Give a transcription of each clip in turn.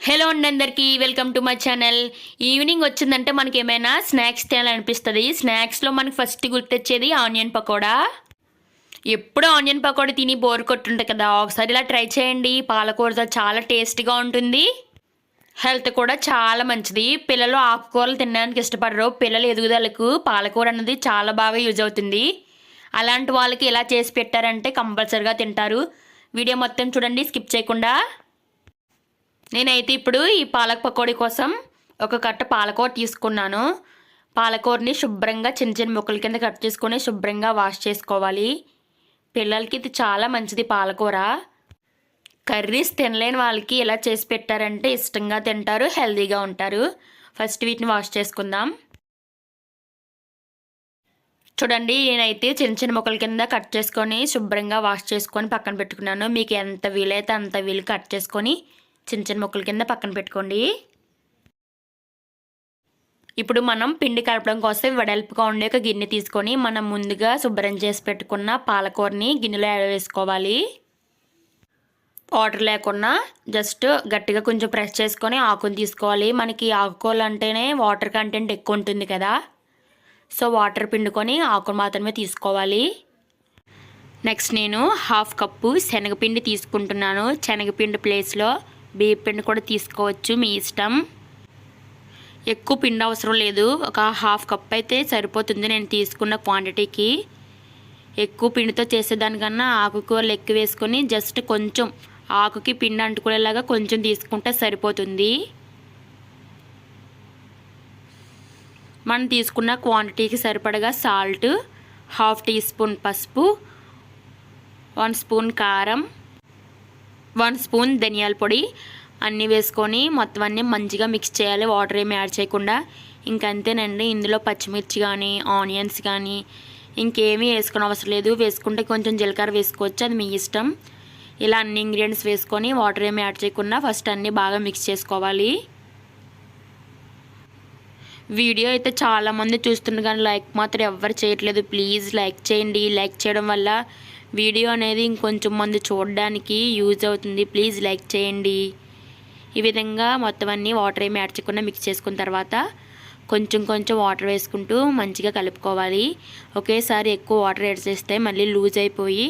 Hello అండి అందరికీ welcome to my channel. Evening వచ్చిందంటే మనకి ఏమైనా స్నాక్స్ తినాలనిపిస్తుంది. స్నాక్స్లో మనకి ఫస్ట్ గుర్తొచ్చేది ఆనియన్ పకోడా. ఎప్పుడు ఆనియన్ పకోడా తిని బోర్ కొట్టుంటుంది కదా, ఒకసారి ఇలా ట్రై చేయండి. పాలకూరతో చాలా టేస్టీగా ఉంటుంది, హెల్త్ కూడా చాలా మంచిది. పిల్లలు ఆకుకూరలు తినడానికి ఇష్టపడరు. పిల్లల ఎదుగుదలకు పాలకూర అనేది చాలా బాగా యూజ్ అవుతుంది. అలాంటి వాళ్ళకి ఇలా చేసి పెట్టారంటే కంపల్సరిగా తింటారు. వీడియో మొత్తం చూడండి, స్కిప్ చేయకుండా. నేనైతే ఇప్పుడు ఈ పాలక్ పకోడీ కోసం ఒక కట్ట పాలకూర తీసుకున్నాను. పాలకూరని శుభ్రంగా చిన్న చిన్న ముక్కల కింద కట్ చేసుకొని శుభ్రంగా వాష్ చేసుకోవాలి. పిల్లలకి ఇది చాలా మంచిది పాలకూర. కర్రీస్ తినలేని వాళ్ళకి ఇలా చేసి పెట్టారంటే ఇష్టంగా తింటారు, హెల్తీగా ఉంటారు. ఫస్ట్ వీటిని వాష్ చేసుకుందాం. చూడండి, నేనైతే చిన్న చిన్న ముక్కల కింద కట్ చేసుకొని శుభ్రంగా వాష్ చేసుకొని పక్కన పెట్టుకున్నాను. మీకు ఎంత వీలైతే అంత వీలు కట్ చేసుకొని చిన్న చిన్న ముక్కల కింద పక్కన పెట్టుకోండి. ఇప్పుడు మనం పిండి కలపడం కోసం వెడల్పుగా ఉండే ఒక గిన్నె తీసుకొని మనం ముందుగా శుభ్రం చేసి పెట్టుకున్న పాలకూరని గిన్నెలో వేసుకోవాలి. వాటర్ లేకుండా జస్ట్ గట్టిగా కొంచెం ప్రెస్ చేసుకొని ఆకుని తీసుకోవాలి. మనకి ఆకుకూరలు అంటేనే వాటర్ కంటెంట్ ఎక్కువ ఉంటుంది కదా, సో వాటర్ పిండుకొని ఆకును మాత్రమే తీసుకోవాలి. నెక్స్ట్ నేను 1/2 కప్పు శనగపిండి తీసుకుంటున్నాను. శనగపిండి ప్లేస్లో బియ్యం పిండి కూడా తీసుకోవచ్చు, మీ ఇష్టం. ఎక్కువ పిండి అవసరం లేదు, ఒక 1/2 కప్ అయితే సరిపోతుంది నేను తీసుకున్న క్వాంటిటీకి. ఎక్కువ పిండితో చేసేదానికన్నా ఆకుకూరలు ఎక్కువ వేసుకొని జస్ట్ కొంచెం ఆకుకి పిండి అంటుకునేలాగా కొంచెం తీసుకుంటే సరిపోతుంది. మనం తీసుకున్న క్వాంటిటీకి సరిపడగా సాల్ట్, 1/2 టీ స్పూన్ పసుపు, 1 స్పూన్ కారం, 1 స్పూన్ ధనియాల పొడి అన్నీ వేసుకొని మొత్తం అన్నీ మంచిగా మిక్స్ చేయాలి, వాటర్ ఏమి యాడ్ చేయకుండా. ఇంకంతేనండి. ఇందులో పచ్చిమిర్చి కానీ ఆనియన్స్ కానీ ఇంకేమీ వేసుకునే అవసరం లేదు. వేసుకుంటే కొంచెం జీలకర్ర వేసుకోవచ్చు, అది మీ ఇష్టం. ఇలా అన్ని ఇంగ్రీడియంట్స్ వేసుకొని వాటర్ ఏమి యాడ్ చేయకుండా ఫస్ట్ అన్నీ బాగా మిక్స్ చేసుకోవాలి. వీడియో అయితే చాలామంది చూస్తున్నారు కానీ లైక్ మాత్రం ఎవ్వరు చేయట్లేదు. ప్లీజ్ లైక్ చేయండి. లైక్ చేయడం వల్ల వీడియో అనేది ఇంకొంచెం మంది చూడడానికి యూజ్ అవుతుంది. ప్లీజ్ లైక్ చేయండి. ఈ విధంగా మొత్తం అన్నీ వాటర్ ఏమి యాడ్ చేయకుండా మిక్స్ చేసుకున్న తర్వాత కొంచెం కొంచెం వాటర్ వేసుకుంటూ మంచిగా కలుపుకోవాలి. ఒకేసారి ఎక్కువ వాటర్ యాడ్ చేస్తే మళ్ళీ లూజ్ అయిపోయి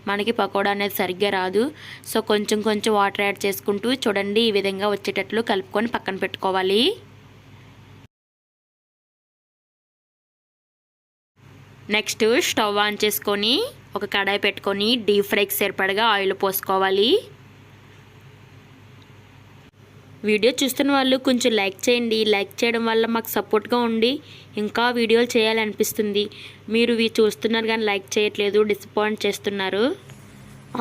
మనకి పకోడా అనేది సరిగ్గా రాదు. సో కొంచెం కొంచెం వాటర్ యాడ్ చేసుకుంటూ చూడండి, ఈ విధంగా వచ్చేటట్లు కలుపుకొని పక్కన పెట్టుకోవాలి. నెక్స్ట్ స్టవ్ ఆన్ చేసుకొని ఒక కడాయి పెట్టుకొని డీప్ ఫ్రైకి సరిపడగా ఆయిల్ పోసుకోవాలి. వీడియో చూస్తున్న వాళ్ళు కొంచెం లైక్ చేయండి. లైక్ చేయడం వల్ల మాకు సపోర్ట్గా ఉండి ఇంకా వీడియోలు చేయాలనిపిస్తుంది. మీరు ఇవి చూస్తున్నారు కానీ లైక్ చేయట్లేదు, డిసప్పాయింట్ చేస్తున్నారు.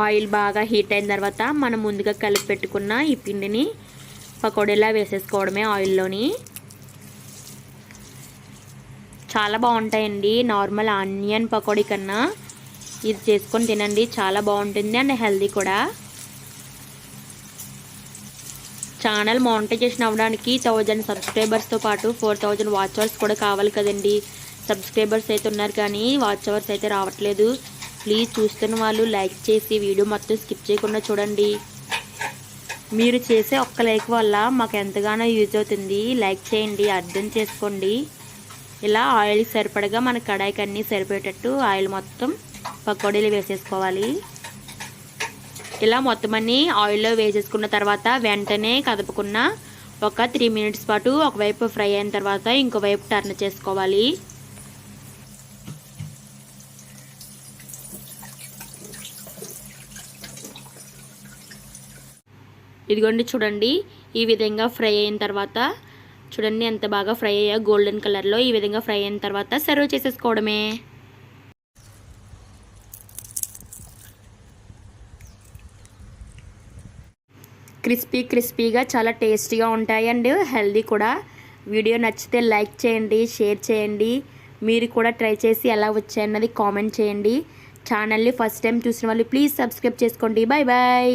ఆయిల్ బాగా హీట్ అయిన తర్వాత మనం ముందుగా కలిపి పెట్టుకున్న ఈ పిండిని పకోడీలా వేసేసుకోవడమే ఆయిల్లోని. చాలా బాగుంటాయండి. నార్మల్ ఆనియన్ పకోడీ కన్నా ఇది చేసుకొని తినండి, చాలా బాగుంటుంది అండ్ హెల్దీ కూడా. ఛానల్ మానిటైజేషన్ అవ్వడానికి 1000 సబ్స్క్రైబర్స్తో పాటు 4000 వాచ్ అవర్స్ కూడా కావాలి కదండి. సబ్స్క్రైబర్స్ అయితే ఉన్నారు కానీ వాచ్ అవర్స్ అయితే రావట్లేదు. ప్లీజ్ చూస్తున్న వాళ్ళు లైక్ చేసి వీడియో మొత్తం స్కిప్ చేయకుండా చూడండి. మీరు చేసే ఒక్క లైక్ వల్ల మాకు ఎంతగానో యూజ్ అవుతుంది. లైక్ చేయండి, అర్థం చేసుకోండి. ఇలా ఆయిల్ సరిపడగా మన కడాయికి అన్నీ సరిపోయేటట్టు ఆయిల్ మొత్తం పకోడీలు వేసేసుకోవాలి. ఇలా మొత్తం అన్నీ ఆయిల్లో వేసేసుకున్న తర్వాత వెంటనే కదపకున్న ఒక 3 మినిట్స్ పాటు ఒకవైపు ఫ్రై అయిన తర్వాత ఇంకోవైపు టర్న్ చేసుకోవాలి. ఇదిగోండి చూడండి, ఈ విధంగా ఫ్రై అయిన తర్వాత చూడండి ఎంత బాగా ఫ్రై అయ్యా గోల్డెన్ కలర్లో. ఈ విధంగా ఫ్రై అయిన తర్వాత సర్వ్ చేసేసుకోవడమే. క్రిస్పీగా చాలా టేస్టీగా ఉంటాయి అండ్ హెల్దీ కూడా. వీడియో నచ్చితే లైక్ చేయండి, షేర్ చేయండి. మీరు కూడా ట్రై చేసి ఎలా వచ్చాయన్నది కామెంట్ చేయండి. ఛానల్ని ఫస్ట్ టైం చూసిన వాళ్ళు ప్లీజ్ సబ్స్క్రైబ్ చేసుకోండి. Bye bye.